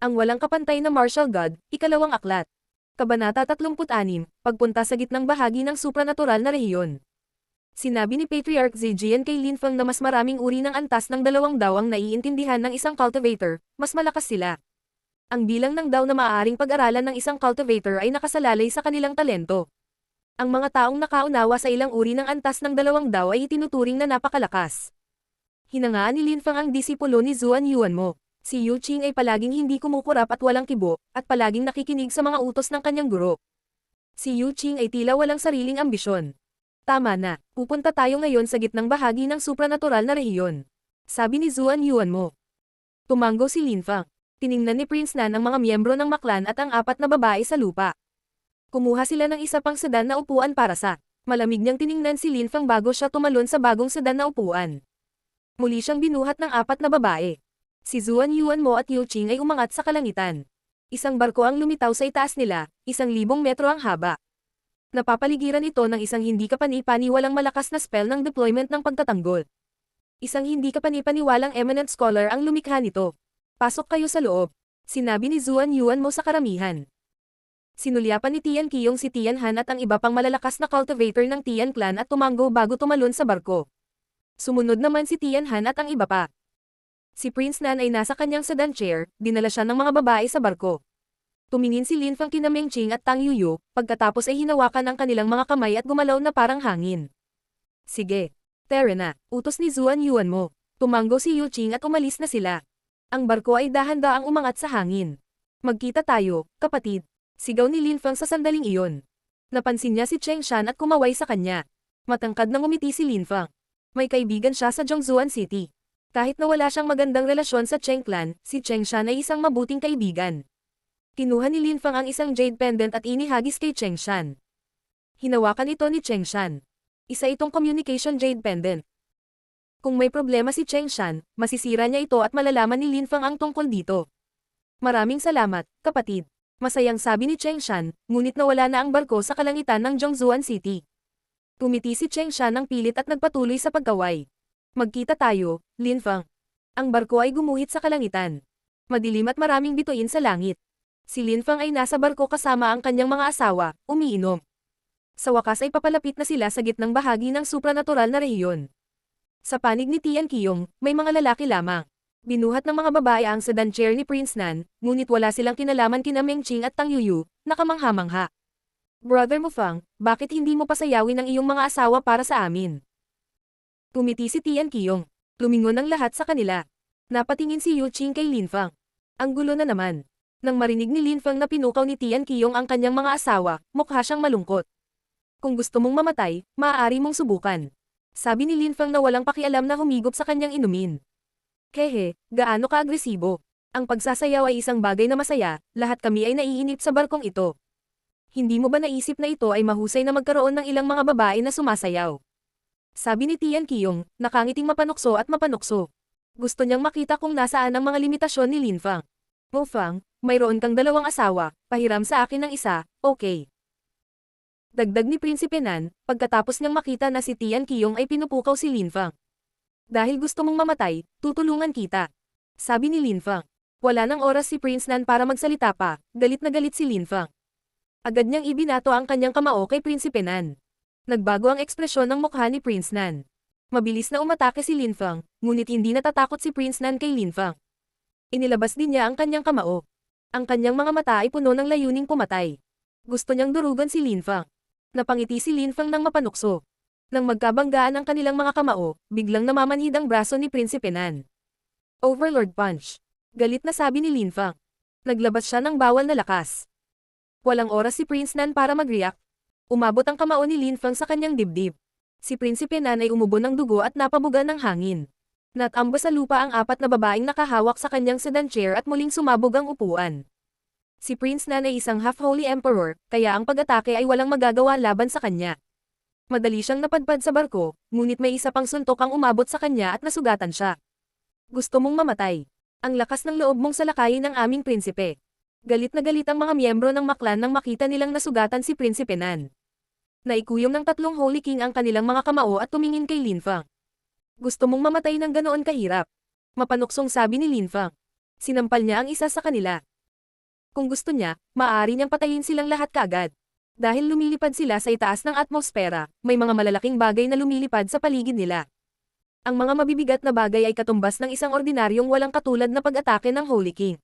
Ang walang kapantay na martial god, ikalawang aklat. Kabanata 36, pagpunta sa gitnang bahagi ng supranatural na rehiyon. Sinabi ni Patriarch Zijian kay Linfeng na mas maraming uri ng antas ng dalawang daw ang naiintindihan ng isang cultivator, mas malakas sila. Ang bilang ng daw na maaaring pag-aralan ng isang cultivator ay nakasalalay sa kanilang talento. Ang mga taong nakaunawa sa ilang uri ng antas ng dalawang daw ay itinuturing na napakalakas. Hinangaan ni Linfeng ang disipulo ni Zuan Yuanmo. Si Yu Qing ay palaging hindi kumukurap at walang kibo, at palaging nakikinig sa mga utos ng kanyang guro. Si Yu Qing ay tila walang sariling ambisyon. Tama na, pupunta tayo ngayon sa gitnang bahagi ng supranatural na rehiyon. Sabi ni Zuan Yuanmo. Tumango si Linfeng. Tiningnan ni Prince Nan ang mga miyembro ng Maklan at ang apat na babae sa lupa. Kumuha sila ng isa pang sedan na upuan para sa. Malamig niyang tiningnan si Linfeng bago siya tumalon sa bagong sedan na upuan. Muli siyang binuhat ng apat na babae. Si Zuan Yuanmo at Yu Qing ay umangat sa kalangitan. Isang barko ang lumitaw sa itaas nila, 1,000 metro ang haba. Napapaligiran ito ng isang hindi kapani-paniwalang malakas na spell ng deployment ng pagtatanggol. Isang hindi kapani-paniwalang eminent scholar ang lumikha nito. Pasok kayo sa loob, sinabi ni Zuan Yuanmo sa karamihan. Sinulyapan ni Tian Qiyong si Tian Han at ang iba pang malalakas na cultivator ng Tian clan at tumango bago tumalon sa barko. Sumunod naman si Tian Han at ang iba pa. Si Prince Nan ay nasa kanyang sedan chair, dinala siya ng mga babae sa barko. Tumingin si Linfeng kina Meng Qing at Tang Yuyu, pagkatapos ay hinawakan ang kanilang mga kamay at gumalaw na parang hangin. Sige, tara na, utos ni Zuan Yuanmo. Tumango si Yu Qing at umalis na sila. Ang barko ay dahan-daang umangat sa hangin. Magkita tayo, kapatid. Sigaw ni Linfeng sa sandaling iyon. Napansin niya si Cheng Shan at kumaway sa kanya. Matangkad na ngumiti si Linfeng. May kaibigan siya sa Zhongzuan City. Kahit na wala siyang magandang relasyon sa Cheng clan, si Cheng Shan ay isang mabuting kaibigan. Kinuha ni Linfeng ang isang jade pendant at inihagis kay Cheng Shan. Hinawakan ito ni Cheng Shan. Isa itong communication jade pendant. Kung may problema si Cheng Shan, masisira niya ito at malalaman ni Linfeng ang tungkol dito. Maraming salamat, kapatid. Masayang sabi ni Cheng Shan, ngunit nawala na ang barko sa kalangitan ng Zhongzuan City. Tumiti si Cheng Shan ng pilit at nagpatuloy sa pagkaway. Magkita tayo, Linfeng. Ang barko ay gumuhit sa kalangitan. Madilim at maraming bituin sa langit. Si Linfeng ay nasa barko kasama ang kanyang mga asawa, umiinom. Sa wakas ay papalapit na sila sa gitnang bahagi ng supranatural na rehiyon. Sa panig ni Tian Qiyong, may mga lalaki lamang. Binuhat ng mga babae ang sedan chair ni Prince Nan, ngunit wala silang kinalaman kina Meng Qing at Tang Yuyu, nakamangha-mangha. Brother Mufang, bakit hindi mo pasayawin ang iyong mga asawa para sa amin? Tumiti si Tian Qiyong. Lumingon ang lahat sa kanila. Napatingin si Yu Qing kay Linfeng. Ang gulo na naman. Nang marinig ni Linfeng na pinukaw ni Tian Qiyong ang kanyang mga asawa, mukha siyang malungkot. Kung gusto mong mamatay, maaari mong subukan. Sabi ni Linfeng na walang pakialam na humigop sa kanyang inumin. Hehe, gaano ka-agresibo. Ang pagsasayaw ay isang bagay na masaya, lahat kami ay naiinip sa barkong ito. Hindi mo ba naisip na ito ay mahusay na magkaroon ng ilang mga babae na sumasayaw? Sabi ni Tian Qiyong, nakangiting mapanukso at mapanukso. Gusto niyang makita kung nasaan ang mga limitasyon ni Linfeng. Mufang, mayroon kang dalawang asawa, pahiram sa akin ng isa, okay. Dagdag ni Prinsipe Nan, pagkatapos niyang makita na si Tian Qiyong ay pinupukaw si Linfeng. Dahil gusto mong mamatay, tutulungan kita. Sabi ni Linfeng. Wala nang oras si Prince Nan para magsalita pa, galit na galit si Linfeng. Agad niyang ibinato ang kanyang kamao kay Prinsipe Nan. Nagbago ang ekspresyon ng mukha ni Prince Nan. Mabilis na umatake si Linfeng, ngunit hindi natatakot si Prince Nan kay Linfeng. Inilabas din niya ang kanyang kamao. Ang kanyang mga mata ay puno ng layuning pumatay. Gusto niyang durugan si Linfeng. Napangiti si Linfeng ng mapanukso. Nang magkabanggaan ang kanilang mga kamao, biglang namamanhid ang braso ni Prinsipe Nan. Overlord Punch. Galit na sabi ni Linfeng. Naglabas siya ng bawal na lakas. Walang oras si Prince Nan para mag-react. Umabot ang kamao ni Linfeng sa kanyang dibdib. Si Prinsipe Nan ay umubo ng dugo at napabuga ng hangin. Natamba sa lupa ang apat na babaeng nakahawak sa kanyang sedan chair at muling sumabog ang upuan. Si Prince Nan ay isang half-holy emperor, kaya ang pag-atake ay walang magagawa laban sa kanya. Madali siyang napadpad sa barko, ngunit may isa pang suntok ang umabot sa kanya at nasugatan siya. Gusto mong mamatay. Ang lakas ng loob mong salakayin ng aming prinsipe. Galit na galit ang mga miyembro ng Maklan nang makita nilang nasugatan si Prinsipe Nan. Naikuyom ng tatlong Holy King ang kanilang mga kamao at tumingin kay Linfeng. Gusto mong mamatay ng ganoon kahirap? Mapanuksong sabi ni Linfeng. Sinampal niya ang isa sa kanila. Kung gusto niya, maaari niyang patayin silang lahat kaagad. Dahil lumilipad sila sa itaas ng atmosfera, may mga malalaking bagay na lumilipad sa paligid nila. Ang mga mabibigat na bagay ay katumbas ng isang ordinaryong walang katulad na pag-atake ng Holy King.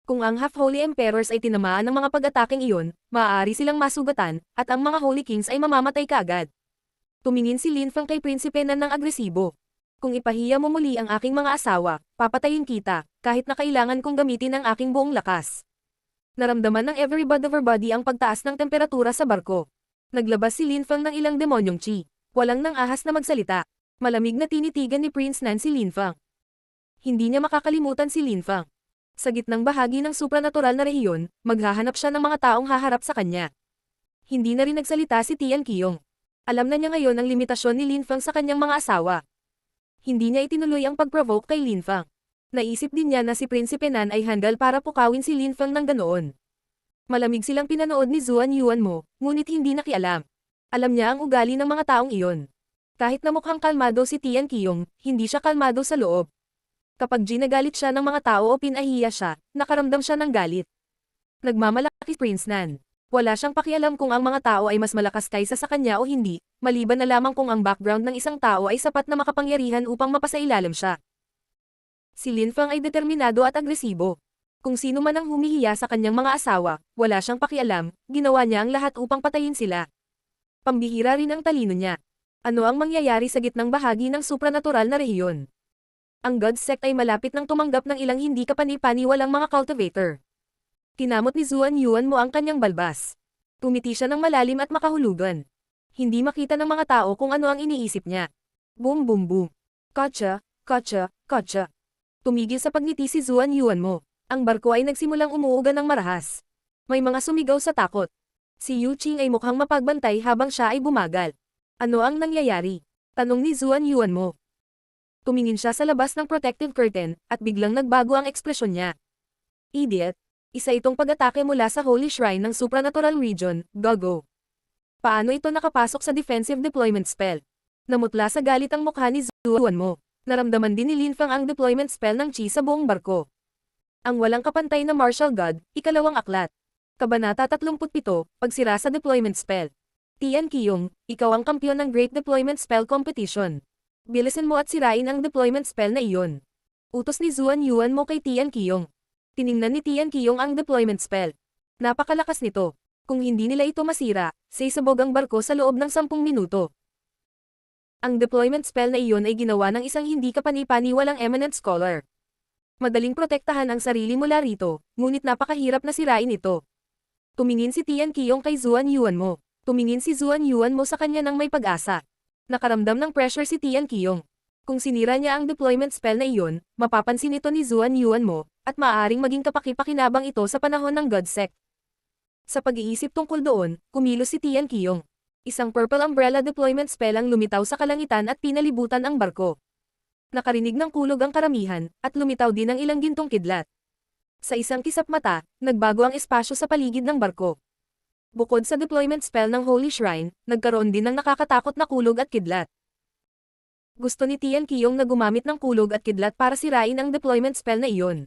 Kung ang Half-Holy Emperors ay tinamaan ng mga pag-ataking iyon, maaari silang masugatan, at ang mga Holy Kings ay mamamatay kaagad. Tumingin si Lin Feng kay Prinsipe Nan ng agresibo. Kung ipahiya mo muli ang aking mga asawa, papatayin kita, kahit na kailangan kong gamitin ang aking buong lakas. Naramdaman ng everybody ang pagtaas ng temperatura sa barko. Naglabas si Lin Feng ng ilang demonyong chi. Walang nang ahas na magsalita. Malamig na tinitigan ni Prince Nan si Lin Feng. Hindi niya makakalimutan si Lin Feng. Sa gitnang bahagi ng supranatural na rehiyon, maghahanap siya ng mga taong haharap sa kanya. Hindi na rin nagsalita si Tian Qiyong. Alam na niya ngayon ang limitasyon ni Lin Feng sa kanyang mga asawa. Hindi niya itinuloy ang pag-provoke kay Lin Feng. Naisip din niya na si Prinsipe Nan ay handal para pukawin si Lin Feng ng ganoon. Malamig silang pinanood ni Zuan Yuanmo, ngunit hindi nakialam. Alam niya ang ugali ng mga taong iyon. Kahit na mukhang kalmado si Tian Qiyong, hindi siya kalmado sa loob. Kapag ginagalit siya ng mga tao o pinahiya siya, nakaramdam siya ng galit. Nagmamalaki Prince Nan. Wala siyang pakialam kung ang mga tao ay mas malakas kaysa sa kanya o hindi, maliban na lamang kung ang background ng isang tao ay sapat na makapangyarihan upang mapasailalim siya. Si Lin Feng ay determinado at agresibo. Kung sino man ang humihiya sa kanyang mga asawa, wala siyang pakialam, ginawa niya ang lahat upang patayin sila. Pambihira rin ang talino niya. Ano ang mangyayari sa gitnang bahagi ng supranatural na rehiyon? Ang God Sect ay malapit nang tumanggap ng ilang hindi kapani-paniwalang mga cultivator. Kinamot ni Zuan Yuanmo ang kanyang balbas. Tumiti siya ng malalim at makahulugan. Hindi makita ng mga tao kung ano ang iniisip niya. Boom boom boom. Kotsa, kotsa, kotsa. Tumigil sa pagngiti si Zuan Yuanmo. Ang barko ay nagsimulang umuuga ng marahas. May mga sumigaw sa takot. Si Yu Qing ay mukhang mapagbantay habang siya ay bumagal. Ano ang nangyayari? Tanong ni Zuan Yuanmo. Tumingin siya sa labas ng protective curtain, at biglang nagbago ang ekspresyon niya. Idiot! Isa itong pag-atake mula sa Holy Shrine ng Supranatural Region, Gogo. Paano ito nakapasok sa defensive deployment spell? Namutla sa galit ang mukha ni Zuan Mo. Naramdaman din ni Lin Feng ang deployment spell ng Chi sa buong barko. Ang walang kapantay na martial god, ikalawang aklat. Kabanata 37, pagsira sa deployment spell. Tian Qiyong, ikaw ang kampiyon ng Great Deployment Spell Competition. Bilisan mo at sirain ang deployment spell na iyon. Utos ni Zuan Yuanmo kay Tian Qiyong. Tiningnan ni Tian Qiyong ang deployment spell. Napakalakas nito. Kung hindi nila ito masira, sisabog ang barko sa loob ng 10 minuto. Ang deployment spell na iyon ay ginawa ng isang hindi kapani-paniwalang eminent scholar. Madaling protektahan ang sarili mula rito, ngunit napakahirap na sirain ito. Tumingin si Tian Qiyong kay Zuan Yuanmo. Tumingin si Zuan Yuanmo sa kanya ng may pag-asa. Nakaramdam ng pressure si Tian Qiyong. Kung sinira niya ang deployment spell na iyon, mapapansin ito ni Zuan Yuanmo, at maaaring maging kapaki-pakinabang ito sa panahon ng God Sect. Sa pag-iisip tungkol doon, kumilos si Tian Qiyong. Isang purple umbrella deployment spell ang lumitaw sa kalangitan at pinalibutan ang barko. Nakarinig ng kulog ang karamihan, at lumitaw din ang ilang gintong kidlat. Sa isang kisap mata, nagbago ang espasyo sa paligid ng barko. Bukod sa deployment spell ng Holy Shrine, nagkaroon din ng nakakatakot na kulog at kidlat. Gusto ni Tian Qiyong na gumamit ng kulog at kidlat para sirain ang deployment spell na iyon.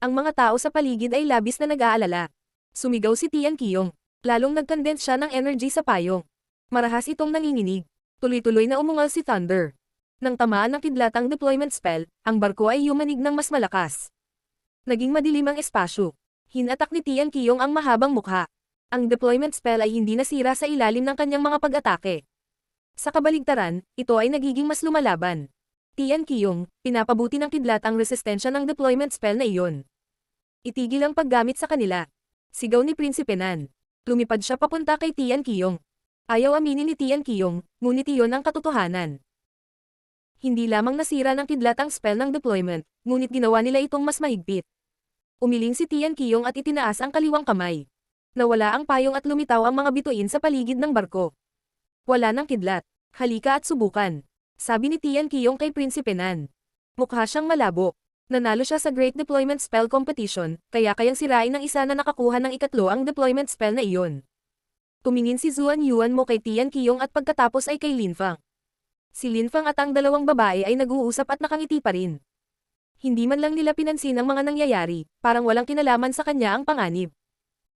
Ang mga tao sa paligid ay labis na nag-aalala. Sumigaw si Tian Qiyong. Lalong nag-condense siya ng energy sa payong. Marahas itong nanginginig. Tuloy-tuloy na umungal si Thunder. Nang tamaan ng kidlat ang deployment spell, ang barko ay yumanig ng mas malakas. Naging madilim ang espasyo. Hinatak ni Tian Qiyong ang mahabang mukha. Ang deployment spell ay hindi nasira sa ilalim ng kanyang mga pag-atake. Sa kabaligtaran, ito ay nagiging mas lumalaban. Tian Qiyong, pinapabuti ng kidlat ang resistensya ng deployment spell na iyon. Itigil ang paggamit sa kanila. Sigaw ni Prinsipe Nan. Lumipad siya papunta kay Tian Qiyong. Ayaw aminin ni Tian Qiyong, ngunit iyon ang katotohanan. Hindi lamang nasira ng kidlat ang spell ng deployment, ngunit ginawa nila itong mas mahigpit. Umiling si Tian Qiyong at itinaas ang kaliwang kamay. Nawala ang payong at lumitaw ang mga bituin sa paligid ng barko. Wala ng kidlat. Halika at subukan. Sabi ni Tian Qiyong kay Prinsipe Nan. Mukha siyang malabo. Nanalo siya sa Great Deployment Spell Competition, kaya kayang sirain ng isa na nakakuha ng ikatlo ang deployment spell na iyon. Tumingin si Zuan Yuanmo kay Tian Qiyong at pagkatapos ay kay Lin Feng. Si Lin Feng at ang dalawang babae ay nag-uusap at nakangiti pa rin. Hindi man lang nila pinansin ang mga nangyayari, parang walang kinalaman sa kanya ang panganib.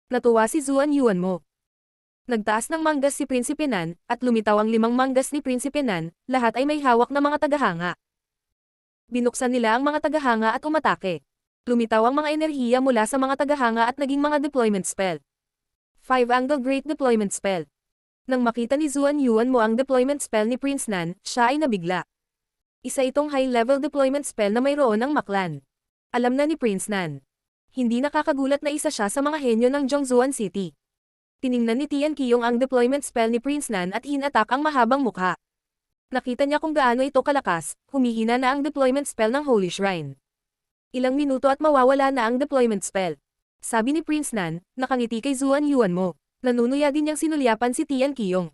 Natuwa si Zuan Yuan mo. Nagtaas ng manggas si Prinsipe Nan, at lumitaw ang 5 manggas ni Prinsipe Nan, lahat ay may hawak na mga tagahanga. Binuksan nila ang mga tagahanga at umatake. Lumitaw ang mga enerhiya mula sa mga tagahanga at naging mga deployment spell. 5-angle Great Deployment Spell. Nang makita ni Zuan Yuan mo ang deployment spell ni Prince Nan, siya ay nabigla. Isa itong high-level deployment spell na mayroon ng Maklan. Alam na ni Prince Nan. Hindi nakakagulat na isa siya sa mga henyo ng Zhongzuan City. Tiningnan ni Tian Qiyong ang deployment spell ni Prince Nan at hinatak ang mahabang mukha. Nakita niya kung gaano ito kalakas, humihina na ang deployment spell ng Holy Shrine. Ilang minuto at mawawala na ang deployment spell. Sabi ni Prince Nan, nakangiti kay Zuan Yuan mo. Nanunuya din niyang sinulyapan si Tian Qiyong.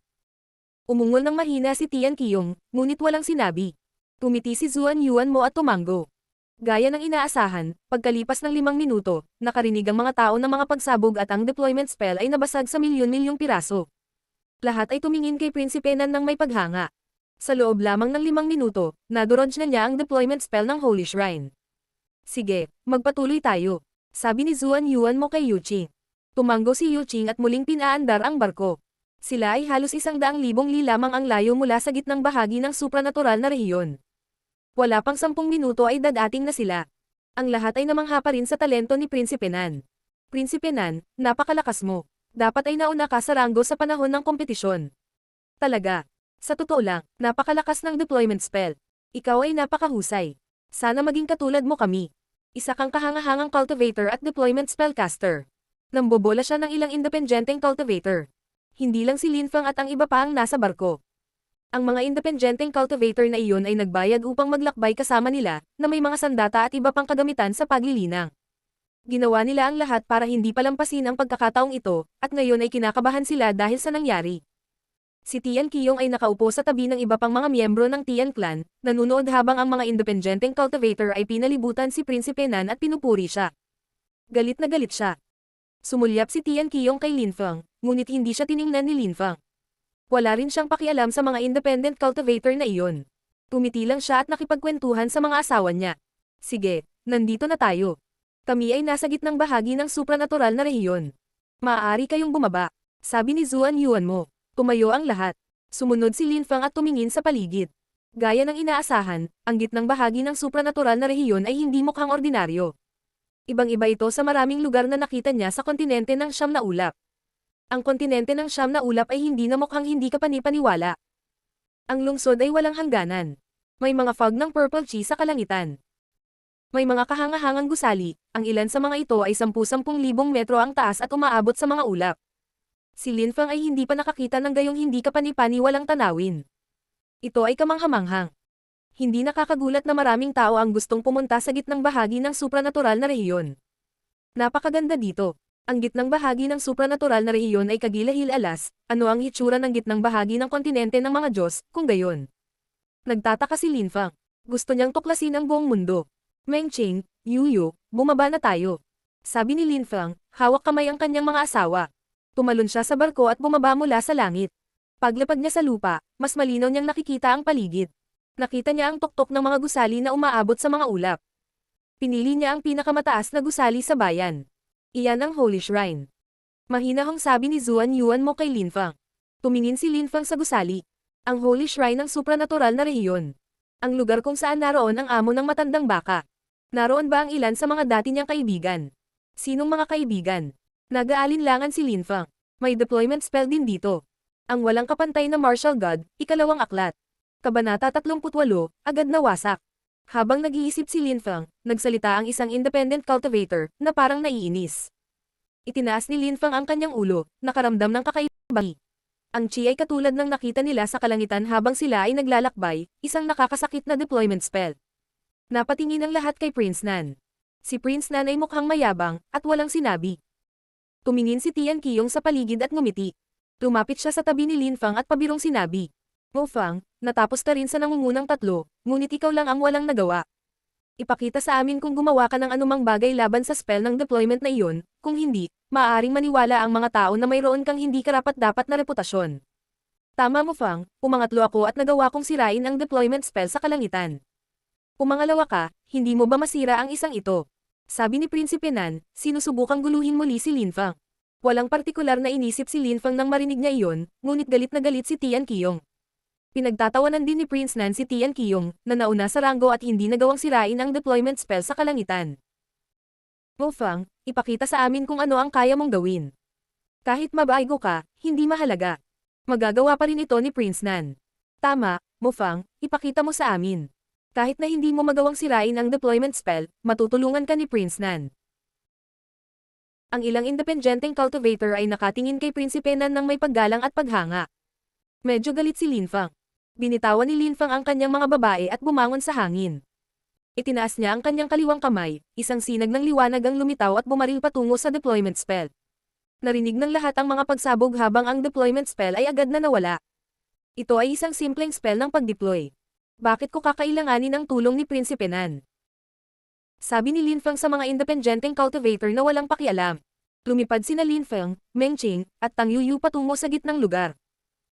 Umungol ng mahina si Tian Qiyong, ngunit walang sinabi. Tumiti si Zuan Yuan mo at tumango. Gaya ng inaasahan, pagkalipas ng 5 minuto, nakarinig ang mga tao ng mga pagsabog at ang deployment spell ay nabasag sa milyon-milyong piraso. Lahat ay tumingin kay Prinsipe Nan ng may paghanga. Sa loob lamang ng 5 minuto, nadodge na niya ang deployment spell ng Holy Shrine. Sige, magpatuloy tayo. Sabi ni Zuan Yuan mo kay Yuqing. Tumango si Yuqing at muling pinaandar ang barko. Sila ay halos 100,000 li lamang ang layo mula sa gitnang bahagi ng supranatural na rehiyon. Wala pang 10 minuto ay dadating na sila. Ang lahat ay namangha pa rin sa talento ni Prinsipe Nan. Prinsipe Nan, napakalakas mo. Dapat ay nauna ka sa ranggo sa panahon ng kompetisyon. Talaga. Sa totoo lang, napakalakas ng deployment spell. Ikaw ay napakahusay. Sana maging katulad mo kami. Isa kang kahangahangang cultivator at deployment spellcaster. Nambobola siya ng ilang independenteng cultivator. Hindi lang si Linfeng at ang iba pa ang nasa barko. Ang mga independenteng cultivator na iyon ay nagbayad upang maglakbay kasama nila, na may mga sandata at iba pang kagamitan sa paglilinang. Ginawa nila ang lahat para hindi palampasin ang pagkakataong ito, at ngayon ay kinakabahan sila dahil sa nangyari. Si Tian Qiyong ay nakaupo sa tabi ng iba pang mga miyembro ng Tian Clan, nanunood habang ang mga independenteng cultivator ay pinalibutan si Prinsipe Nan at pinupuri siya. Galit na galit siya. Sumulyap si Tian Qiyong kay Linfeng, ngunit hindi siya tiningnan ni Linfeng. Wala rin siyang pakialam sa mga independent cultivator na iyon. Tumiti lang siya at nakipagkwentuhan sa mga asawa niya. Sige, nandito na tayo. Kami ay nasa gitnang bahagi ng supranatural na rehiyon. Maaari kayong bumaba. Sabi ni Zuan Yuan mo. Tumayo ang lahat. Sumunod si Linfeng at tumingin sa paligid. Gaya ng inaasahan, ang gitnang bahagi ng supranatural na rehiyon ay hindi mukhang ordinaryo. Ibang-iba ito sa maraming lugar na nakita niya sa kontinente ng Siyam na Ulap. Ang kontinente ng Siyam na Ulap ay hindi na mukhang hindi kapani-paniwala. Ang lungsod ay walang hangganan. May mga fog ng purple chi sa kalangitan. May mga kahangahangang gusali, ang ilan sa mga ito ay 10,000 metro ang taas at umaabot sa mga ulap. Si Linfeng ay hindi pa nakakita ng gayong hindi kapani-paniwalang tanawin. Ito ay kamanghamanghang. Hindi nakakagulat na maraming tao ang gustong pumunta sa gitnang bahagi ng supranatural na rehiyon. Napakaganda dito. Ang gitnang bahagi ng supranatural na rehiyon ay kagilahil-alas, ano ang hitsura ng gitnang bahagi ng kontinente ng mga Diyos, kung gayon. Nagtataka si Linfeng. Gusto niyang tuklasin ang buong mundo. Mengqing, Yuyu, bumaba na tayo. Sabi ni Linfeng, hawak kamay ang kanyang mga asawa. Tumalon siya sa barko at bumaba mula sa langit. Paglapag niya sa lupa, mas malinaw niyang nakikita ang paligid. Nakita niya ang tuktok ng mga gusali na umaabot sa mga ulap. Pinili niya ang pinakamataas na gusali sa bayan. Iyan ang Holy Shrine. Mahinahong sabi ni Zuan Yuan mo kay Linfeng. Tumingin si Linfeng sa gusali. Ang Holy Shrine ng supranatural na rehiyon. Ang lugar kung saan naroon ang amo ng matandang baka. Naroon ba ang ilan sa mga dati niyang kaibigan? Sinong mga kaibigan? Nag-aalinlangan si Linfeng. May deployment spell din dito. Ang walang kapantay na martial god, ikalawang aklat. Kabanata 38, agad na wasak. Habang nag-iisip si Linfeng, nagsalita ang isang independent cultivator, na parang naiinis. Itinaas ni Linfeng ang kanyang ulo, nakaramdam ng kakaiba. Ang chi ay katulad ng nakita nila sa kalangitan habang sila ay naglalakbay, isang nakakasakit na deployment spell. Napatingin ang lahat kay Prince Nan. Si Prince Nan ay mukhang mayabang, at walang sinabi. Tumingin si Tian Qiyong sa paligid at ngumiti. Lumapit siya sa tabi ni Linfeng at pabirong sinabi. Mo Feng, natapos ka rin sa nangungunang 3, ngunit ikaw lang ang walang nagawa. Ipakita sa amin kung gumawa ka ng anumang bagay laban sa spell ng deployment na iyon, kung hindi, maaaring maniwala ang mga tao na mayroon kang hindi karapat-dapat na reputasyon. Tama mo Feng, pumangatlo ako at nagawa kong sirain ang deployment spell sa kalangitan. Pumangalawa ka, hindi mo ba masira ang isang ito? Sabi ni Prinsipe Nan, sinusubukang guluhin muli si Lin Feng. Walang partikular na inisip si Lin Feng nang marinig niya iyon, ngunit galit na galit si Tian Qiyong. Pinagtatawanan din ni Prince Nan si Tian Qiyong, na nauna sa ranggo at hindi nagawang sirain ang deployment spell sa kalangitan. Mo Feng, ipakita sa amin kung ano ang kaya mong gawin. Kahit mabaigo ka, hindi mahalaga. Magagawa pa rin ito ni Prince Nan. Tama, Mo Feng, ipakita mo sa amin. Kahit na hindi mo magawang sirain ang deployment spell, matutulungan ka ni Prince Nan. Ang ilang independenteng cultivator ay nakatingin kay Prinsipe Nan ng may paggalang at paghanga. Medyo galit si Lin Feng. Binitawan ni Lin Feng ang kanyang mga babae at bumangon sa hangin. Itinaas niya ang kanyang kaliwang kamay, isang sinag ng liwanag ang lumitaw at bumaril patungo sa deployment spell. Narinig ng lahat ang mga pagsabog habang ang deployment spell ay agad na nawala. Ito ay isang simpleng spell ng pag-deploy. Bakit ko kakailanganin ang tulong ni Prinsipe Nan? Sabi ni Lin Feng sa mga independenteng cultivator na walang pakialam. Lumipad sina Lin Feng, Meng Qing, at Tang Yuyu patungo sa gitnang lugar.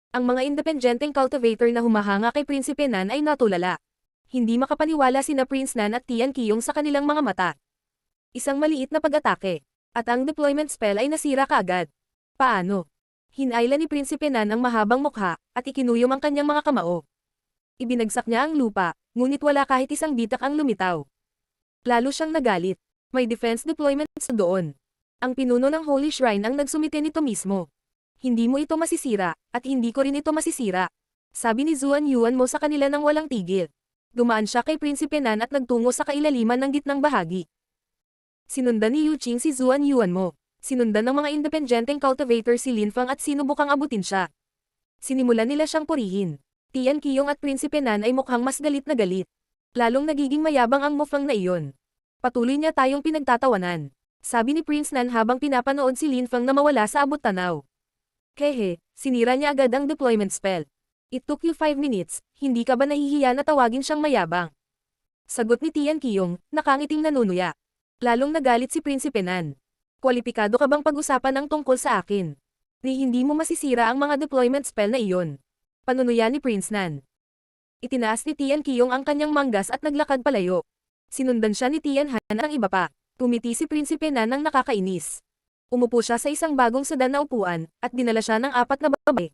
Ang mga independenteng cultivator na humahanga kay Prinsipe Nan ay natulala. Hindi makapaniwala sina Prince Nan at Tian Qiyong sa kanilang mga mata. Isang maliit na pag-atake, at ang deployment spell ay nasira kaagad. Paano? Hinayla ni Prinsipe Nan ang mahabang mukha, at ikinuyom ang kanyang mga kamao. Ibinagsak niya ang lupa, ngunit wala kahit isang bitak ang lumitaw. Lalo siyang nagalit. May defense deployment sa doon. Ang pinuno ng Holy Shrine ang nagsumite nito mismo. Hindi mo ito masisira, at hindi ko rin ito masisira. Sabi ni Zuan Yuan mo sa kanila nang walang tigil. Dumaan siya kay Prinsipe Nan at nagtungo sa kailaliman ng gitnang bahagi. Sinundan ni Yu Qing si Zuan Yuan mo. Sinundan ng mga independenteng cultivator si Lin Feng at sinubukang abutin siya. Sinimulan nila siyang purihin. Tian Qiyong at Prinsipe Nan ay mukhang mas galit na galit. Lalong nagiging mayabang ang Mo Feng na iyon. Patuloy niya tayong pinagtatawanan. Sabi ni Prince Nan habang pinapanood si Lin Feng na mawala sa abot tanaw. Kehe, sinira niya agad ang deployment spell. It took you 5 minutes, hindi ka ba nahihiya na tawagin siyang mayabang? Sagot ni Tian Qiyong, nakangiting nanunuya. Lalong nagalit si Prinsipe Nan. Kwalipikado ka bang pag-usapan ang tungkol sa akin? Ni hindi mo masisira ang mga deployment spell na iyon. Panunuya ni Prince Nan. Itinaas ni Tian Qiyong ang kanyang manggas at naglakad palayo. Sinundan siya ni Tian Han at ang iba pa. Tumiti si Prinsipe Nan ng nakakainis. Umupo siya sa isang bagong sedan na upuan, at dinala siya ng 4 na babae.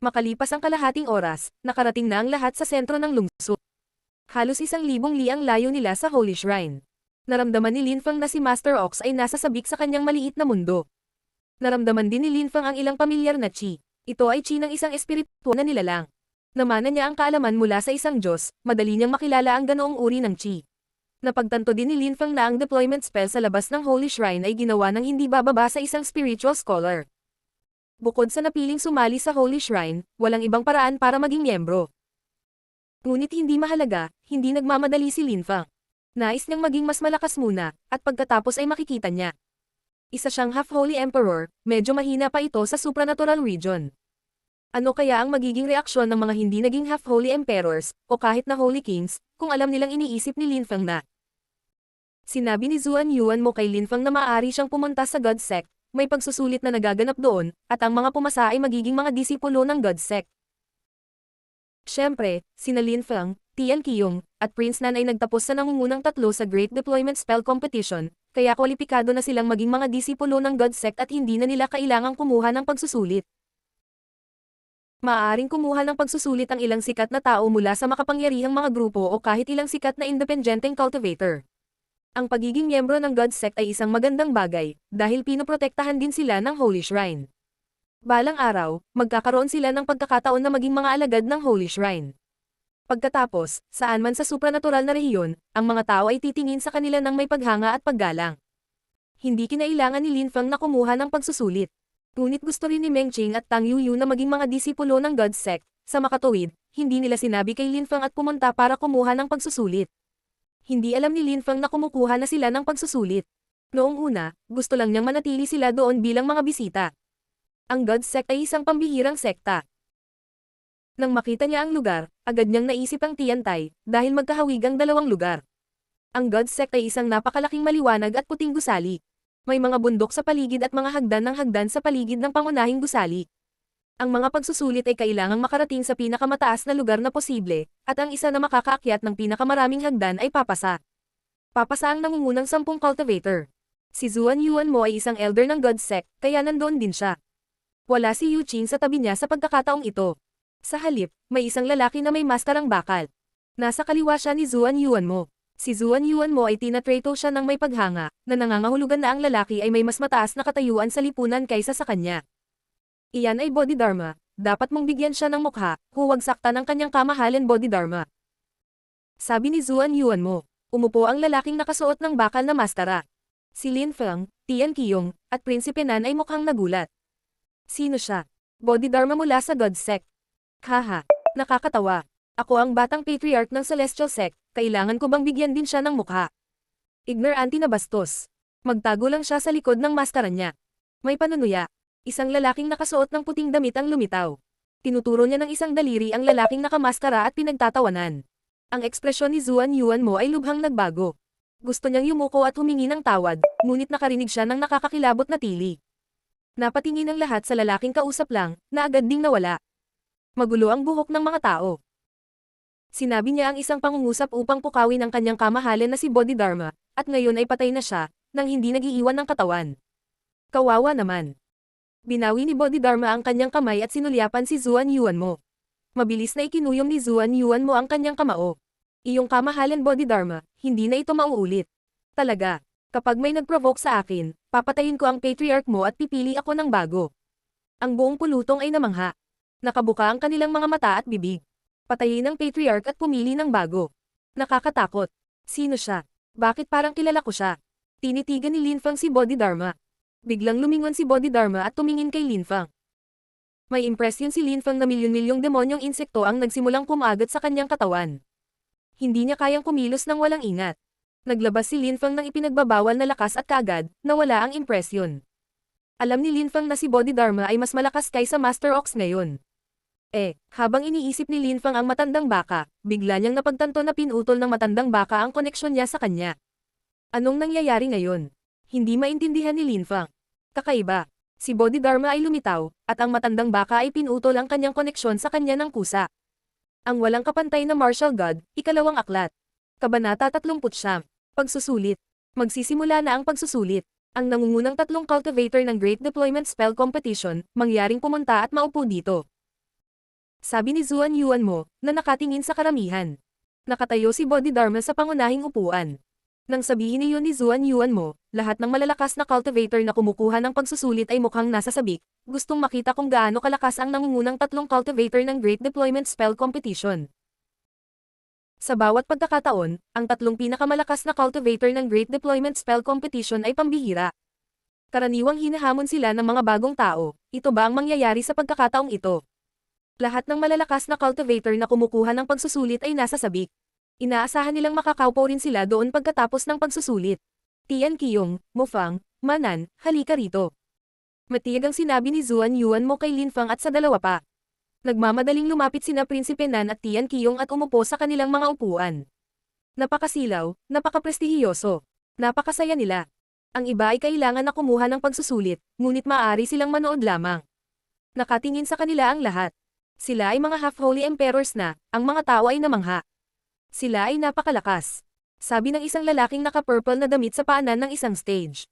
Makalipas ang kalahating oras, nakarating na ang lahat sa sentro ng lungsod. Halos 1,000 li ang layo nila sa Holy Shrine. Naramdaman ni Lin Feng na si Master Ox ay nasa sabik sa kanyang maliit na mundo. Naramdaman din ni Lin Feng ang ilang pamilyar na chi. Ito ay chi ng isang espiritual na nilalang. Namana niya ang kaalaman mula sa isang Diyos, madali niyang makilala ang ganoong uri ng chi. Napagtanto din ni Lin Feng na ang deployment spell sa labas ng Holy Shrine ay ginawa ng hindi bababa sa isang spiritual scholar. Bukod sa napiling sumali sa Holy Shrine, walang ibang paraan para maging miyembro. Ngunit hindi mahalaga, hindi nagmamadali si Lin Feng. Nais niyang maging mas malakas muna, at pagkatapos ay makikita niya. Isa siyang half-holy emperor, medyo mahina pa ito sa supernatural region. Ano kaya ang magiging reaksyon ng mga hindi naging half-holy emperors, o kahit na holy kings, kung alam nilang iniisip ni Lin Feng na? Sinabi ni Zuan Yuan mo kay Lin Feng na maaari siyang pumunta sa God Sect. May pagsusulit na nagaganap doon, at ang mga pumasa ay magiging mga disipulo ng God Sect. Siyempre, sina Lin Feng, Tian Qiyong, at Prince Nan ay nagtapos sa nangungunang 3 sa Great Deployment Spell Competition, kaya kwalipikado na silang maging mga disipulo ng God Sect at hindi na nila kailangang kumuha ng pagsusulit. Maaaring kumuha ng pagsusulit ang ilang sikat na tao mula sa makapangyarihang mga grupo o kahit ilang sikat na independenteng cultivator. Ang pagiging miyembro ng God Sect ay isang magandang bagay, dahil pinoprotektahan din sila ng Holy Shrine. Balang araw, magkakaroon sila ng pagkakataon na maging mga alagad ng Holy Shrine. Pagkatapos, saan man sa supranatural na rehiyon, ang mga tao ay titingin sa kanila ng may paghanga at paggalang. Hindi kinailangan ni Lin Feng na kumuha ng pagsusulit. Ngunit gusto rin ni Meng Qing at Tang Yuyu na maging mga disipulo ng God Sect. Sa makatuwid, hindi nila sinabi kay Lin Feng at pumunta para kumuha ng pagsusulit. Hindi alam ni Lin Feng na kumukuha na sila ng pagsusulit. Noong una, gusto lang niyang manatili sila doon bilang mga bisita. Ang God Sect ay isang pambihirang sekta. Nang makita niya ang lugar, agad niyang naisip ang Tiantai, dahil magkahawig ang dalawang lugar. Ang God Sect ay isang napakalaking maliwanag at puting gusali. May mga bundok sa paligid at mga hagdan sa paligid ng pangunahing gusali. Ang mga pagsusulit ay kailangang makarating sa pinakamataas na lugar na posible, at ang isa na makakaakyat ng pinakamaraming hagdan ay papasa. Papasa ang nangungunang 10 cultivator. Si Zuan Yuan Mo ay isang elder ng God Sect, kaya nandoon din siya. Wala si Yu Qing sa tabi niya sa pagkakataong ito. Sa halip, may isang lalaki na may maskarang bakal. Nasa kaliwa siya ni Zuan Yuan Mo. Si Zuan Yuan Mo ay tinatrato siya ng may paghanga, na nangangahulugan na ang lalaki ay may mas mataas na katayuan sa lipunan kaysa sa kanya. Iyan ay Bodhidharma, dapat mong bigyan siya ng mukha, huwag saktan ang kanyang kamahalan Bodhidharma. Sabi ni Zuan Yuan Mo. Umupo ang lalaking nakasuot ng bakal na maskara. Si Lin Feng, Tian Qiyong, at Prinsipe Nan ay mukhang nagulat. Sino siya? Bodhidharma mula sa God Sect. Haha, nakakatawa. Ako ang batang patriarch ng Celestial Sect, kailangan ko bang bigyan din siya ng mukha? Ignorante na bastos. Magtago lang siya sa likod ng maskara niya. May panunuya. Isang lalaking nakasuot ng puting damit ang lumitaw. Tinuturo niya ng isang daliri ang lalaking nakamaskara at pinagtatawanan. Ang ekspresyon ni Zuan Yuan Mo ay lubhang nagbago. Gusto niyang yumuko at humingi ng tawad, ngunit nakarinig siya ng nakakakilabot na tili. Napatingin ang lahat sa lalaking kausap lang, na agad ding nawala. Magulo ang buhok ng mga tao. Sinabi niya ang isang pangungusap upang pukawin ang kanyang kamahalan na si Bodhidharma, at ngayon ay patay na siya, nang hindi nag-iiwan ng katawan. Kawawa naman. Binawi ni Bodhidharma ang kanyang kamay at sinulyapan si Zuan Yuan Mo. Mabilis na ikinuyom ni Zuan Yuan Mo ang kanyang kamao. Iyong kamahalan Bodhidharma, hindi na ito mauulit. Talaga, kapag may nag-provoke sa akin, papatayin ko ang patriarch mo at pipili ako ng bago. Ang buong pulutong ay namangha. Nakabuka ang kanilang mga mata at bibig. Patayin ang patriarch at pumili ng bago. Nakakatakot. Sino siya? Bakit parang kilala ko siya? Tinitigan ni Lin Feng si Bodhidharma. Biglang lumingon si Bodhidharma at tumingin kay Lin Feng. May impresyon si Lin Feng na milyon-milyong demonyong insekto ang nagsimulang kumagat sa kanyang katawan. Hindi niya kayang kumilos ng walang ingat. Naglabas si Lin Feng ng ipinagbabawal na lakas at kaagad, nawala ang impresyon. Alam ni Lin Feng na si Bodhidharma ay mas malakas kaysa Master Ox ngayon. Habang iniisip ni Lin Feng ang matandang baka, bigla niyang napagtanto na pinutol ng matandang baka ang koneksyon niya sa kanya. Anong nangyayari ngayon? Hindi maintindihan ni Lin Feng. Kakaiba. Si Bodhidharma ay lumitaw, at ang matandang baka ay pinutol ang kanyang koneksyon sa kanya ng kusa. Ang walang kapantay na martial god, ikalawang aklat. Kabanata 39. Pagsusulit. Magsisimula na ang pagsusulit. Ang nangungunang 3 cultivator ng Great Deployment Spell Competition, mangyaring pumunta at maupo dito. Sabi ni Zuan Yuan Mo, na nakatingin sa karamihan. Nakatayo si Bodhidharma sa pangunahing upuan. Nang sabihin niyon ni Zuan Yuan Mo, lahat ng malalakas na cultivator na kumukuha ng pagsusulit ay mukhang nasa sabik, gustong makita kung gaano kalakas ang nangungunang 3 cultivator ng Great Deployment Spell Competition. Sa bawat pagkakataon, ang 3 pinakamalakas na cultivator ng Great Deployment Spell Competition ay pambihira. Karaniwang hinahamon sila ng mga bagong tao, ito ba ang mangyayari sa pagkakataong ito? Lahat ng malalakas na cultivator na kumukuha ng pagsusulit ay nasa sabik. Inaasahan nilang makakaupo rin sila doon pagkatapos ng pagsusulit. Tian Qiyong, Mo Fang, Manan, halika rito. Matiyag ang sinabi ni Zuan Yuan Mo kay Lin Feng at sa dalawa pa. Nagmamadaling lumapit sina Prinsipe Nan at Tian Qiyong at umupo sa kanilang mga upuan. Napakasilaw, napakaprestihiyoso. Napakasaya nila. Ang iba ay kailangan na kumuha ng pagsusulit, ngunit maaari silang manood lamang. Nakatingin sa kanila ang lahat. Sila ay mga half-holy emperors na, ang mga tao ay namangha. Sila ay napakalakas. Sabi ng isang lalaking naka-purple na damit sa paanan ng isang stage.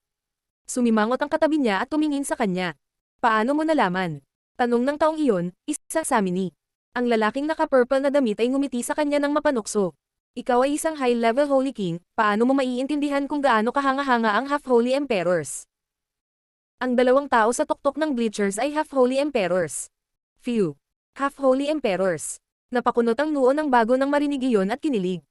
Sumimangot ang katabi niya at tumingin sa kanya. Paano mo nalaman? Tanong ng taong iyon, isa sa Samini. Ang lalaking naka-purple na damit ay ngumiti sa kanya ng mapanukso. Ikaw ay isang high-level Holy King, paano mo maiintindihan kung gaano kahanga-hanga ang half-holy emperors? Ang 2 tao sa tuktok ng bleachers ay half-holy emperors. Phew. Half-holy emperors. Napakunot ang noo ng bago nang marinig iyon at kinilig.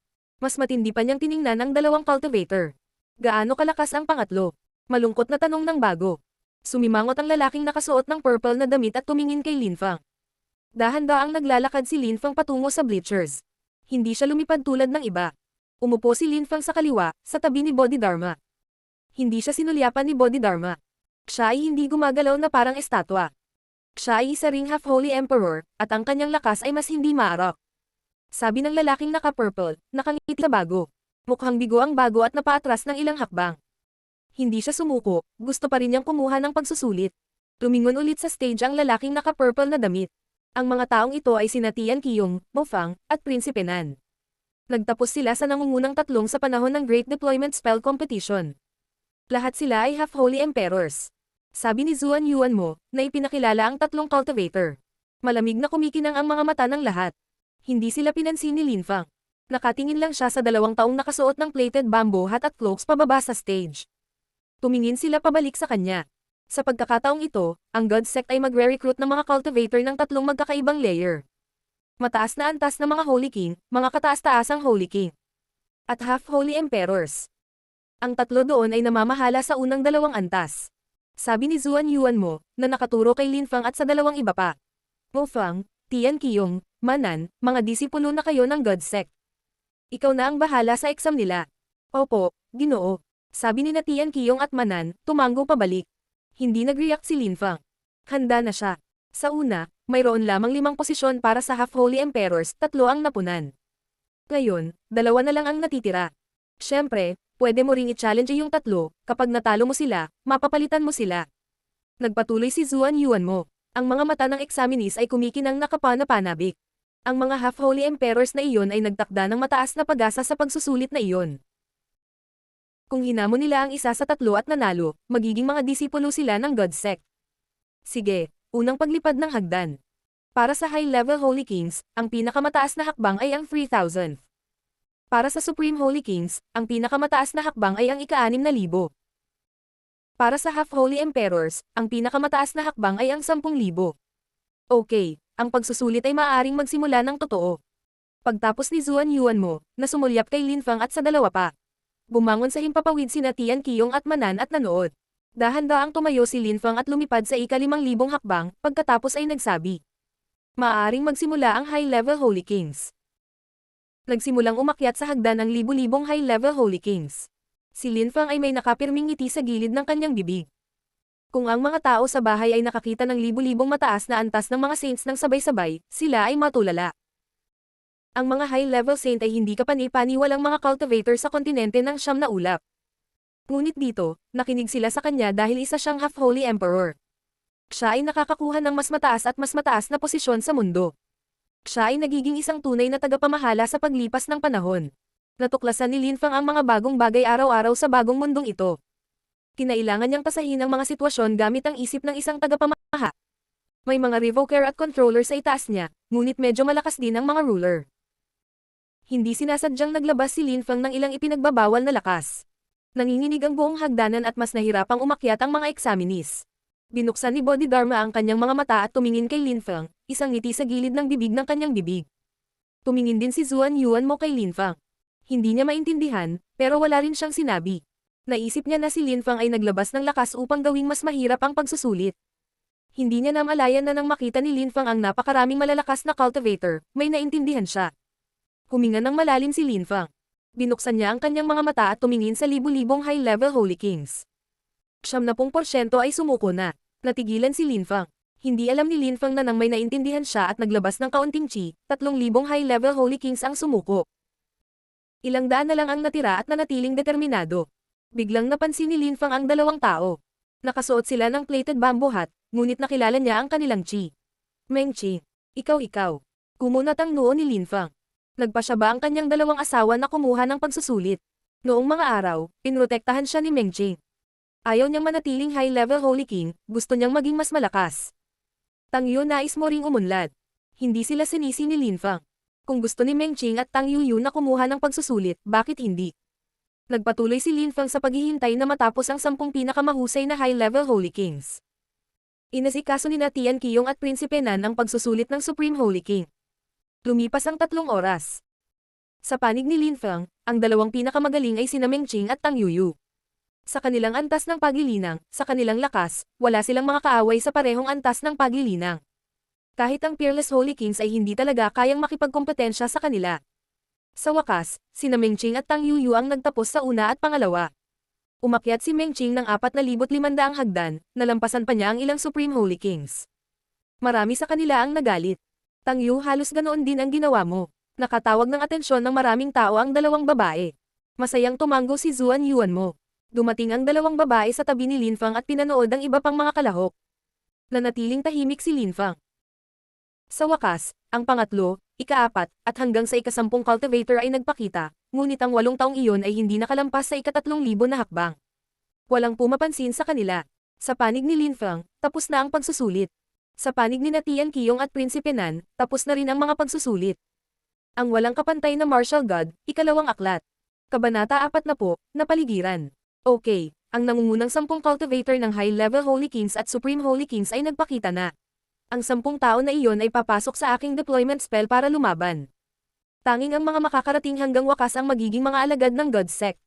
Mas matindi pa niyang tiningnan ang 2 cultivator. Gaano kalakas ang pangatlo? Malungkot na tanong ng bago. Sumimangot ang lalaking nakasuot ng purple na damit at tumingin kay Lin Feng. Dahan-daang naglalakad si Lin Feng patungo sa bleachers. Hindi siya lumipad tulad ng iba. Umupo si Lin Feng sa kaliwa, sa tabi ni Bodhidharma. Hindi siya sinulyapan ni Bodhidharma. Siya ay hindi gumagalaw na parang estatwa. Siya ay isa ring half-holy emperor, at ang kanyang lakas ay mas hindi maarak. Sabi ng lalaking naka-purple, nakangiti na bago. Mukhang bigo ang bago at napaatras ng ilang hakbang. Hindi siya sumuko, gusto pa rin niyang kumuha ng pagsusulit. Tumingon ulit sa stage ang lalaking naka-purple na damit. Ang mga taong ito ay sina Tian Qiyong, Mo Fang, at Prinsipe Nan. Nagtapos sila sa nangungunang tatlong sa panahon ng Great Deployment Spell Competition. Lahat sila ay half-holy emperors. Sabi ni Zuan Yuan Mo, na ipinakilala ang tatlong cultivator. Malamig na kumikinang ang mga mata ng lahat. Hindi sila pinansin ni Lin Fang. Nakatingin lang siya sa 2 taong nakasuot ng plated bamboo hat at cloaks pababa sa stage. Tumingin sila pabalik sa kanya. Sa pagkakataong ito, ang God Sect ay magre-recruit ng mga cultivator ng 3 magkakaibang layer. Mataas na antas na mga Holy King, mga kataas-taasang Holy King, at half-holy emperors. Ang 3 doon ay namamahala sa unang 2 antas. Sabi ni Zuan Yuan Mo, na nakaturo kay Lin Fang at sa 2 iba pa. Mo Fang, Tian Qiyong, Manan, mga disipulo na kayo ng God Sect. Ikaw na ang bahala sa exam nila. Opo, Ginoo. Sabi ni na Tian Qiyong at Manan, tumango pabalik. Hindi nag-react si Lin Fang. Handa na siya. Sa una, mayroon lamang 5 posisyon para sa half-holy emperors, 3 ang napunan. Ngayon, 2 na lang ang natitira. Siyempre, pwede mo ring i-challenge yung 3, kapag natalo mo sila, mapapalitan mo sila. Nagpatuloy si Zuan Yuan Mo. Ang mga mata ng examinees ay kumikinang nakapana-panabik. Ang mga half-holy emperors na iyon ay nagtakda ng mataas na pag-asa sa pagsusulit na iyon. Kung hinamon nila ang isa sa 3 at nanalo, magiging mga disipulo sila ng God Sect. Sige, unang paglipad ng hagdan. Para sa high-level Holy Kings, ang pinakamataas na hakbang ay ang 3,000. Para sa Supreme Holy Kings, ang pinakamataas na hakbang ay ang ika-6,000. Para sa half-holy emperors, ang pinakamataas na hakbang ay ang 10,000. Okay, ang pagsusulit ay maaaring magsimula ng totoo. Pagtapos ni Zuan Yuan Mo, na sumulyap kay Lin Fang at sa 2 pa. Bumangon sa himpapawid sina Tian Qiyong at Manan at nanood. Dahan-daang tumayo si Lin Fang at lumipad sa ika-5,000 hakbang, pagkatapos ay nagsabi. Maaaring magsimula ang high-level Holy Kings. Nagsimulang umakyat sa hagdan ang libu-libong high-level Holy Kings. Si Lin Fang ay may nakapirming ngiti sa gilid ng kanyang bibig. Kung ang mga tao sa bahay ay nakakita ng libu-libong mataas na antas ng mga saints ng sabay-sabay, sila ay matulala. Ang mga high-level saint ay hindi kapani-paniwalang mga cultivator sa kontinente ng Siyam na ulap. Ngunit dito, nakinig sila sa kanya dahil isa siyang half-holy emperor. Siya ay nakakakuha ng mas mataas na posisyon sa mundo. Siya ay nagiging isang tunay na tagapamahala sa paglipas ng panahon. Natuklasan ni Lin Fang ang mga bagong bagay araw-araw sa bagong mundong ito. Kinailangan niyang pasahin ang mga sitwasyon gamit ang isip ng isang tagapamahala. May mga revoker at controller sa itaas niya, ngunit medyo malakas din ang mga ruler. Hindi sinasadyang naglabas si Lin Fang ng ilang ipinagbabawal na lakas. Nanginginig ang buong hagdanan at mas nahirapang umakyat ang mga examinees. Binuksan ni Bodhidharma ang kanyang mga mata at tumingin kay Lin Fang, isang ngiti sa gilid ng bibig ng kanyang bibig. Tumingin din si Zuan Yuan Mo kay Lin Fang. Hindi niya maintindihan, pero wala rin siyang sinabi. Naisip niya na si Lin Fang ay naglabas ng lakas upang gawing mas mahirap ang pagsusulit. Hindi niya namalayan na nang makita ni Lin Fang ang napakaraming malalakas na cultivator, may naintindihan siya. Huminga ng malalim si Lin Fang. Binuksan niya ang kanyang mga mata at tumingin sa libu-libong high-level Holy Kings. 70% ay sumuko na. Natigilan si Lin Fang. Hindi alam ni Lin Fang na nang may naintindihan siya at naglabas ng kaunting chi, 3,000 high-level Holy Kings ang sumuko. Ilang daan na lang ang natira at nanatiling determinado. Biglang napansin ni Lin Fang ang 2 tao. Nakasuot sila ng plated bamboo hat, ngunit nakilala niya ang kanilang chi. Meng Chi, ikaw. Kumunat ang noo ni Lin Fang. Nagpasya ba ang kanyang 2 asawa na kumuha ng pagsusulit? Noong mga araw, pinrotektahan siya ni Meng Chi. Ayaw niyang manatiling high-level Holy King, gusto niyang maging mas malakas. Tang Yu nais mo ring umunlad. Hindi sila sinisi ni Lin Fang. Kung gusto ni Meng Qing at Tang Yu na kumuha ng pagsusulit, bakit hindi? Nagpatuloy si Lin Fang sa paghihintay na matapos ang 10 pinakamahusay na high-level Holy Kings. Inasikaso ni Tian Qiyong at Prinsipe Nan ang pagsusulit ng Supreme Holy King. Lumipas ang 3 oras. Sa panig ni Lin Fang, ang 2 pinakamagaling ay sina Meng Qing at Tang Yu. Sa kanilang antas ng paglilinang, sa kanilang lakas, wala silang mga kaaway sa parehong antas ng paglilinang. Kahit ang Peerless Holy Kings ay hindi talaga kayang makipagkompetensya sa kanila. Sa wakas, sina Meng Qing at Tang Yu ang nagtapos sa una at pangalawa. Umakyat si Meng Qing ng 4,500 hagdan, nalampasan pa niya ang ilang Supreme Holy Kings. Marami sa kanila ang nagalit. Tang Yu, halos ganoon din ang ginawa mo. Nakatawag ng atensyon ng maraming tao ang 2 babae. Masayang tumango si Zuan Yuan Mo. Dumating ang 2 babae sa tabi ni Lin Fang at pinanood ang iba pang mga kalahok. Nanatiling tahimik si Lin Fang. Sa wakas, ang pangatlo, ika-4, at hanggang sa ika-10 cultivator ay nagpakita, ngunit ang 8 taong iyon ay hindi nakalampas sa ika-3,000 na hakbang. Walang pumapansin sa kanila. Sa panig ni Lin Feng, tapos na ang pagsusulit. Sa panig ni Tian Qiyong at Prinsipe Nan, tapos na rin ang mga pagsusulit. Ang walang kapantay na martial god, ikalawang aklat. Kabanata 40, Napaligiran. Okay, ang nangungunang 10 cultivator ng high-level Holy Kings at Supreme Holy Kings ay nagpakita na. Ang 10 tao na iyon ay papasok sa aking deployment spell para lumaban. Tanging ang mga makakarating hanggang wakas ang magiging mga alagad ng God Sect.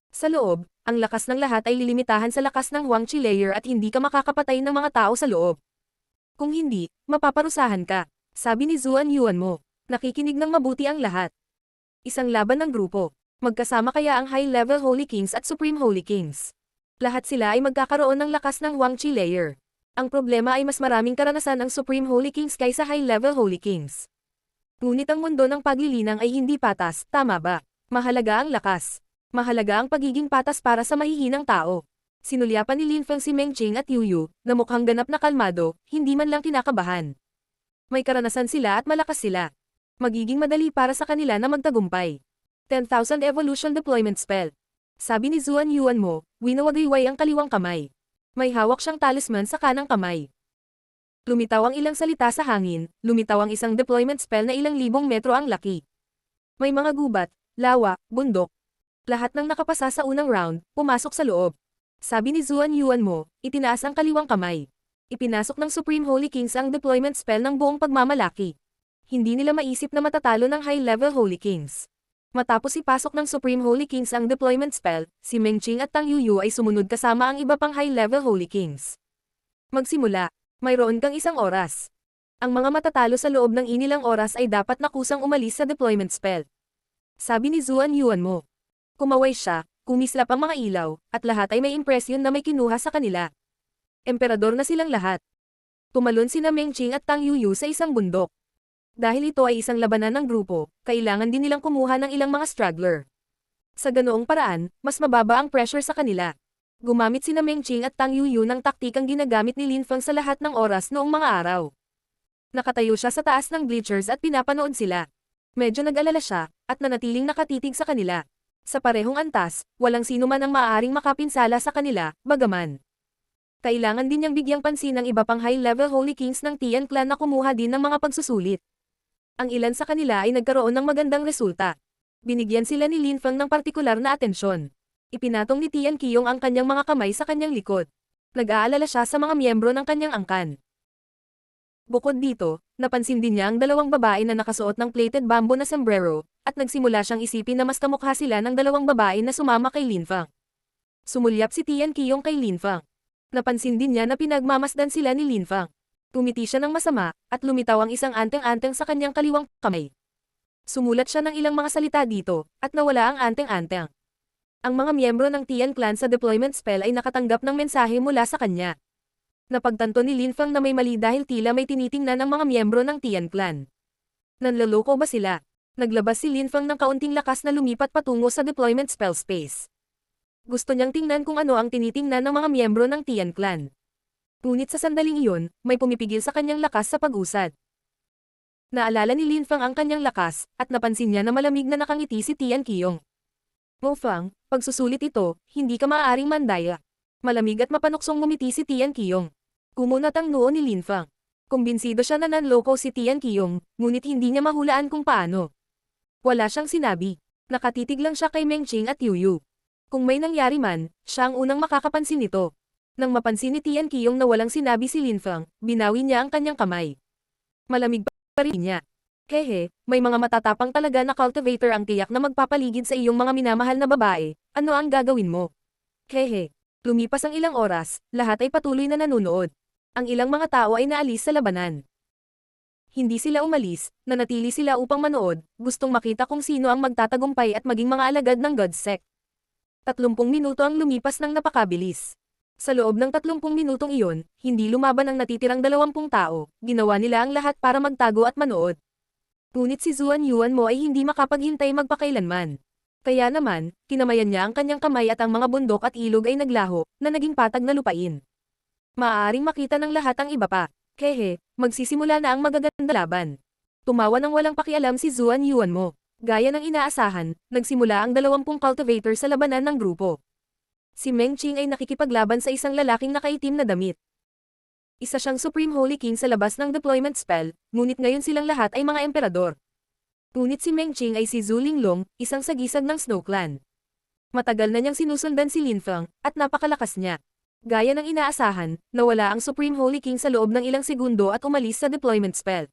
Sa loob, ang lakas ng lahat ay lilimitahan sa lakas ng Huangqi layer at hindi ka makakapatay ng mga tao sa loob. Kung hindi, mapaparusahan ka, sabi ni Zuan Yuan mo. Nakikinig ng mabuti ang lahat. Isang laban ng grupo. Magkasama kaya ang high-level Holy Kings at Supreme Holy Kings. Lahat sila ay magkakaroon ng lakas ng Huangqi layer. Ang problema ay mas maraming karanasan ang Supreme Holy Kings kaysa high-level Holy Kings. Ngunit ang mundo ng paglilinang ay hindi patas, tama ba? Mahalaga ang lakas. Mahalaga ang pagiging patas para sa mahihinang tao. Sinulyapan ni Lin Feng si Meng Qing at Yu Yu, na mukhang ganap na kalmado, hindi man lang kinakabahan. May karanasan sila at malakas sila. Magiging madali para sa kanila na magtagumpay. 10,000 Evolution Deployment Spell. Sabi ni Zuan Yuan mo, winawagayway ang kaliwang kamay. May hawak siyang talisman sa kanang kamay. Lumitaw ang ilang salita sa hangin, lumitaw ang isang deployment spell na ilang libong metro ang laki. May mga gubat, lawa, bundok. Lahat ng nakapasa sa unang round, pumasok sa loob. Sabi ni Zuan Yuan mo, itinaas ang kaliwang kamay. Ipinasok ng Supreme Holy Kings ang deployment spell ng buong pagmamalaki. Hindi nila maisip na matatalo ng high-level Holy Kings. Matapos ipasok ng Supreme Holy Kings ang deployment spell, si Meng Qing at Tang Yuyu ay sumunod kasama ang iba pang high-level Holy Kings. Magsimula, mayroon kang 1 oras. Ang mga matatalo sa loob ng inilang oras ay dapat nakusang umalis sa deployment spell. Sabi ni Zuan Yuan mo. Kumaway siya, kumislap ang mga ilaw, at lahat ay may impresyon na may kinuha sa kanila. Emperador na silang lahat. Tumalon sina Meng Qing at Tang Yuyu sa isang bundok. Dahil ito ay isang labanan ng grupo, kailangan din nilang kumuha ng ilang mga straggler. Sa ganoong paraan, mas mababa ang pressure sa kanila. Gumamit sina Meng Qing at Tang Yuyu ng taktikang ginagamit ni Lin Feng sa lahat ng oras noong mga araw. Nakatayo siya sa taas ng bleachers at pinapanood sila. Medyo nag-alala siya, at nanatiling nakatitig sa kanila. Sa parehong antas, walang sino man ang maaaring makapinsala sa kanila, bagaman. Kailangan din niyang bigyang pansin ang iba pang high-level Holy Kings ng Tian Clan na kumuha din ng mga pagsusulit. Ang ilan sa kanila ay nagkaroon ng magandang resulta. Binigyan sila ni Lin Feng ng partikular na atensyon. Ipinatong ni Tian Qiyong ang kanyang mga kamay sa kanyang likod. Nag-aalala siya sa mga miyembro ng kanyang angkan. Bukod dito, napansin din niya ang 2 babae na nakasuot ng plated bamboo na sombrero, at nagsimula siyang isipin na mas kamukha sila ng 2 babae na sumama kay Lin Feng. Sumulyap si Tian Qiyong kay Lin Feng. Napansin din niya na pinagmamasdan sila ni Lin Feng. Tumiti siya ng masama, at lumitaw ang isang anteng-anteng sa kanyang kaliwang kamay. Sumulat siya ng ilang mga salita dito, at nawala ang anteng-anteng. Ang mga miyembro ng Tian Clan sa deployment spell ay nakatanggap ng mensahe mula sa kanya. Napagtanto ni Lin Feng na may mali dahil tila may tinitingnan ng mga miyembro ng Tian Clan. Nanloloko ba sila? Naglabas si Lin Feng ng kaunting lakas na lumipat patungo sa deployment spell space. Gusto niyang tingnan kung ano ang tinitingnan ng mga miyembro ng Tian Clan. Ngunit sa sandaling iyon, may pumipigil sa kanyang lakas sa pag-usad. Naalala ni Lin Feng ang kanyang lakas, at napansin niya na malamig na nakangiti si Tian Qiyong. Mo Feng, pagsusulit ito, hindi ka maaaring mandaya. Malamig at mapanuksong ngumiti si Tian Qiyong. Kumunat ang noo ni Lin Feng. Kumbinsido siya na nanloko si Tian Qiyong, ngunit hindi niya mahulaan kung paano. Wala siyang sinabi. Nakatitig lang siya kay Meng Qing at Yu Yu. Kung may nangyari man, siya ang unang makakapansin nito. Nang mapansin ni Tian Qiyong na walang sinabi si Lin Feng, binawi niya ang kanyang kamay. Malamig pa rin niya. Hehe, may mga matatapang talaga na cultivator ang tiyak na magpapaligid sa iyong mga minamahal na babae, ano ang gagawin mo? Hehe. Lumipas ang ilang oras, lahat ay patuloy na nanunood. Ang ilang mga tao ay naalis sa labanan. Hindi sila umalis, nanatili sila upang manood, gustong makita kung sino ang magtatagumpay at maging mga alagad ng God Sect. 30 minuto ang lumipas ng napakabilis. Sa loob ng 30 minutong iyon, hindi lumaban ang natitirang 20 tao, ginawa nila ang lahat para magtago at manood. Ngunit si Zuan Yuan mo ay hindi makapaghintay magpakailanman. Kaya naman, kinamayan niya ang kanyang kamay at ang mga bundok at ilog ay naglaho, na naging patag na lupain. Maaaring makita ng lahat ang iba pa. Hehe, magsisimula na ang magaganda laban. Tumawa ng walang pakialam si Zuan Yuan mo. Gaya ng inaasahan, nagsimula ang 20 cultivator sa labanan ng grupo. Si Meng Qing ay nakikipaglaban sa isang lalaking nakaitim na damit. Isa siyang Supreme Holy King sa labas ng deployment spell, ngunit ngayon silang lahat ay mga emperador. Ngunit si Meng Qing ay si Zhu Linglong, isang sagisag ng Snow Clan. Matagal na niyang sinusundan si Lin Feng, at napakalakas niya. Gaya ng inaasahan, nawala ang Supreme Holy King sa loob ng ilang segundo at umalis sa deployment spell.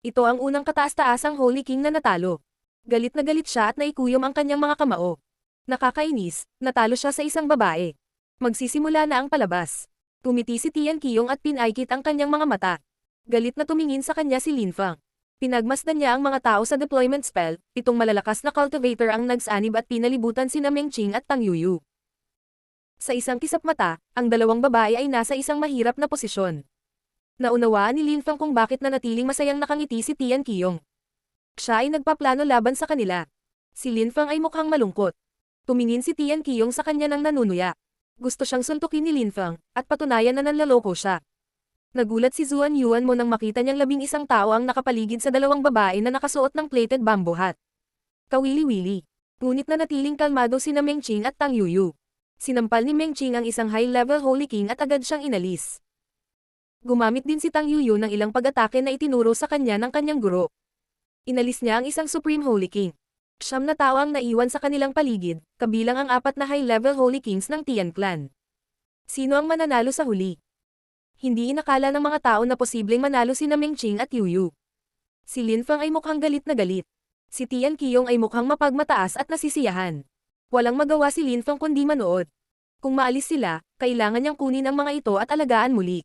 Ito ang unang kataas-taasang Holy King na natalo. Galit na galit siya at naikuyom ang kanyang mga kamao. Nakakainis, natalo siya sa isang babae. Magsisimula na ang palabas. Tumiti si Tian Qiyong at pinaikit ang kanyang mga mata. Galit na tumingin sa kanya si Lin Feng. Pinagmasdan niya ang mga tao sa deployment spell, 7 malalakas na cultivator ang nagsanib at pinalibutan sina Meng Qing at Tang Yuyu. Sa isang kisap mata, ang dalawang babae ay nasa isang mahirap na posisyon. Naunawaan ni Lin Feng kung bakit nanatiling masayang nakangiti si Tian Qiyong. Siya ay nagpaplano laban sa kanila. Si Lin Feng ay mukhang malungkot. Tumingin si Tian Qiyong sa kanya ng nanunuya. Gusto siyang suntukin ni Lin Feng, at patunayan na nanlaloko siya. Nagulat si Zuan Yuan mo nang makita niyang 11 tao ang nakapaligid sa dalawang babae na nakasuot ng plated bamboo hat. Kawili-wili. Ngunit nanatiling kalmado sina Meng Qing at Tang Yuyu. Sinampal ni Meng Qing ang isang high-level Holy King at agad siyang inalis. Gumamit din si Tang Yuyu ng ilang pag-atake na itinuro sa kanya ng kanyang guro. Inalis niya ang isang Supreme Holy King. 9 na tao ang naiwan sa kanilang paligid, kabilang ang 4 na high-level Holy Kings ng Tian Clan. Sino ang mananalo sa huli? Hindi inakala ng mga tao na posibleng manalo sina Meng Qing at Yuyu. Si Lin Feng ay mukhang galit na galit. Si Tian Qiyong ay mukhang mapagmataas at nasisiyahan. Walang magawa si Lin Feng kundi manood. Kung maalis sila, kailangan niyang kunin ang mga ito at alagaan muli.